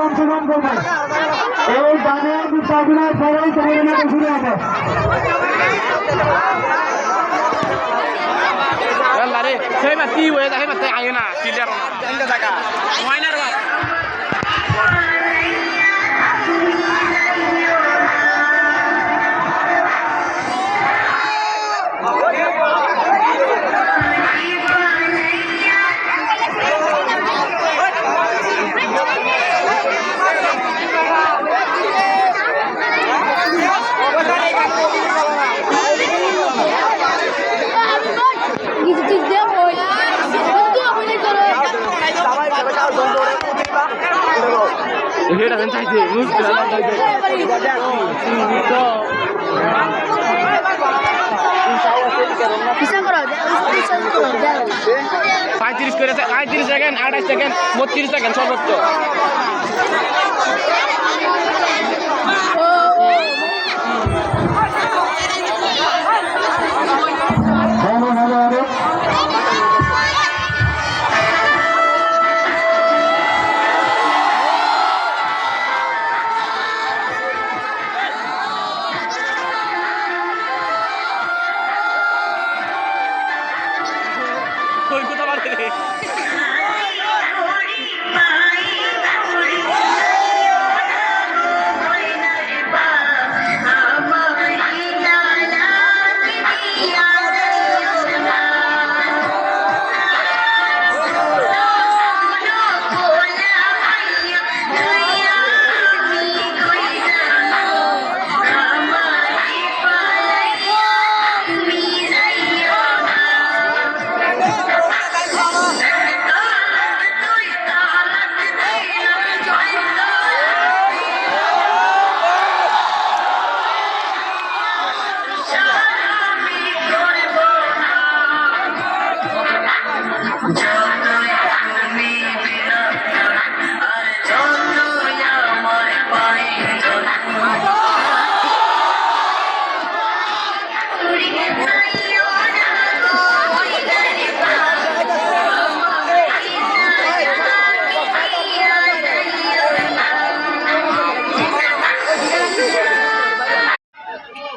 অংশগ্রহণ করবে এই গানের বিদ্যার্থীরা সবাই তোমাদের নাটক শুরু হবে। Saya mati, saya mati ayo na, tidak na, tidak mana dah. Ini dah kencang je, mus dalam saja. Bisa karo, bisa karo. 35 করে 35 সেকেন্ড 28 সেকেন্ড 32 সেকেন্ড সর্বোচ্চ। कोई को तो मार दे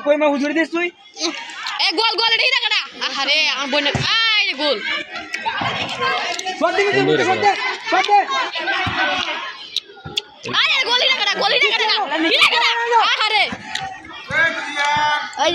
कोई मैं हुजूर दिस तुई ए गोल गोल रे रगड़ा अरे आन बोन आय गोल शॉट दे अरे गोल रे रगड़ा अरे ओए